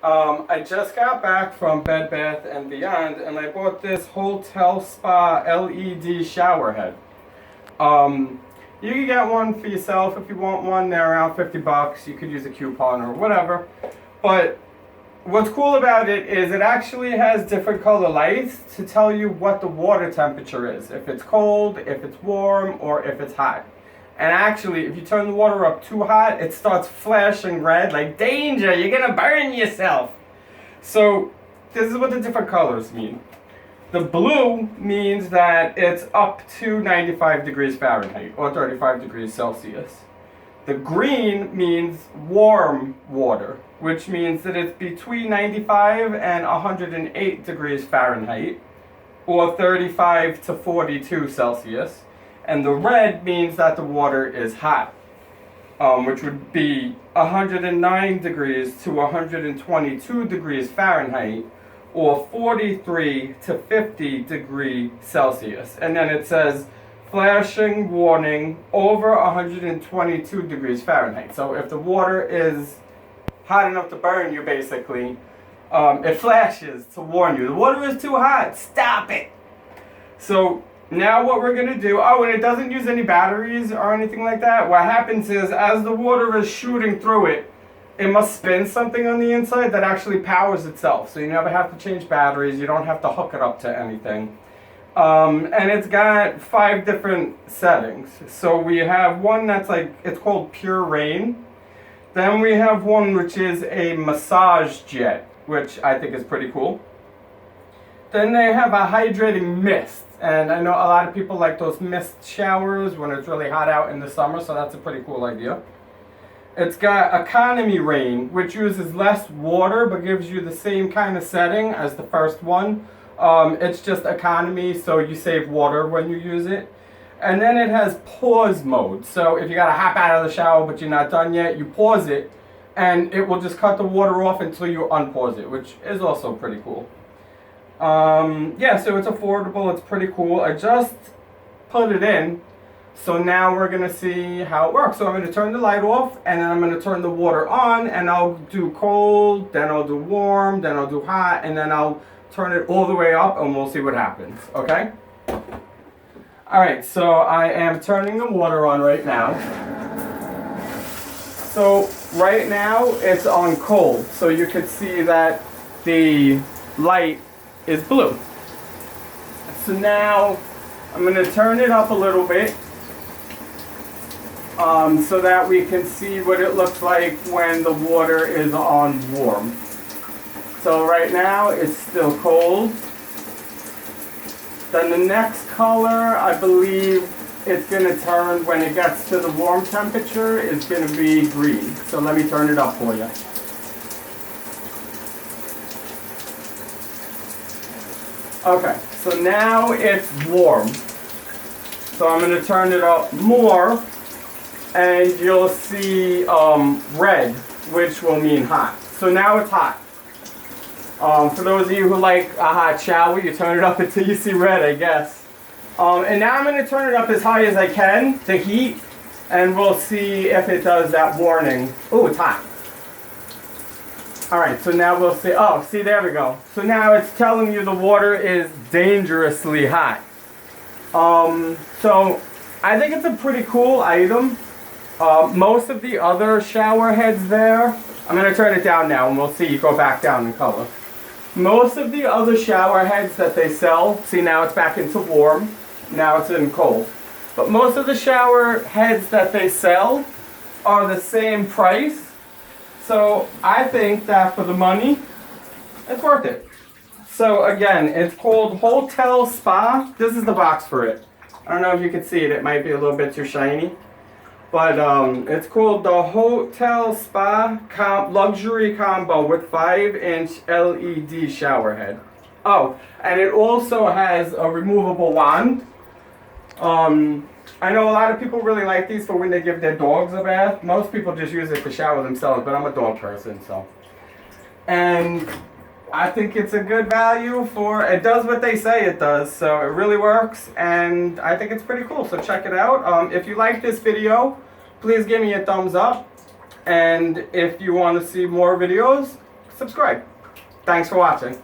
I just got back from Bed Bath & Beyond and I bought this Hotel Spa LED shower head. You can get one for yourself if you want one. They're around 50 bucks. You could use a coupon or whatever. But what's cool about it is it actually has different color lights to tell you what the water temperature is. If it's cold, if it's warm, or if it's hot. And actually, if you turn the water up too hot, it starts flashing red, like danger, you're gonna burn yourself. So this is what the different colors mean. The blue means that it's up to 95 degrees Fahrenheit or 35 degrees Celsius. The green means warm water, which means that it's between 95 and 108 degrees Fahrenheit or 35 to 42 Celsius. And the red means that the water is hot, which would be 109 degrees to 122 degrees Fahrenheit, or 43 to 50 degrees Celsius. And then it says flashing warning over 122 degrees Fahrenheit. So if the water is hot enough to burn you, basically, it flashes to warn you. The water is too hot, stop it! So now what we're going to do, and it doesn't use any batteries or anything like that. What happens is as the water is shooting through it, it must spin something on the inside that actually powers itself. So you never have to change batteries. You don't have to hook it up to anything. And it's got 5 different settings. So we have one that's it's called Pure Rain. Then we have one which is a massage jet, which I think is pretty cool. Then they have a hydrating mist. And I know a lot of people like those mist showers when it's really hot out in the summer, so that's a pretty cool idea. It's got Economy Rain, which uses less water but gives you the same kind of setting as the first one. It's just economy, so you save water when you use it. And then it has pause mode. So if you gotta hop out of the shower but you're not done yet, you pause it and it will just cut the water off until you unpause it, which is also pretty cool. Yeah, so it's affordable, it's pretty cool. I just put it in, so now we're gonna see how it works. So I'm gonna turn the light off, and then I'm gonna turn the water on, and I'll do cold, then I'll do warm, then I'll do hot, and then I'll turn it all the way up, and we'll see what happens, okay? Alright, so I am turning the water on right now. So right now, it's on cold, so you can see that the light is blue. So now I'm going to turn it up a little bit so that we can see what it looks like when the water is on warm. So right now it's still cold. Then the next color, I believe it's going to turn when it gets to the warm temperature, is going to be green. So let me turn it up for you. Okay, so now it's warm. So I'm going to turn it up more, and you'll see red, which will mean hot. So now it's hot. For those of you who like a hot shower, you turn it up until you see red, I guess. And now I'm going to turn it up as high as I can, the heat, and we'll see if it does that warning. Oh, it's hot. Alright, so now we'll see. Oh, see, there we go. So now it's telling you the water is dangerously hot. So I think it's a pretty cool item. Most of the other shower heads there, I'm going to turn it down now and we'll see you go back down in color. Most of the other shower heads that they sell, see now it's back into warm, now it's in cold. But most of the shower heads that they sell are the same price. So I think that for the money, it's worth it. So again, it's called Hotel Spa. This is the box for it. I don't know if you can see it. It might be a little bit too shiny. But it's called the Hotel Spa Luxury Combo with 5-inch LED shower head. Oh, and it also has a removable wand. I know a lot of people really like these for when they give their dogs a bath. Most people just use it to shower themselves, but I'm a dog person, so. And I think it's a good value for, it does what they say it does, so it really works, and I think it's pretty cool, so check it out. If you like this video, please give me a thumbs up, and if you want to see more videos, subscribe. Thanks for watching.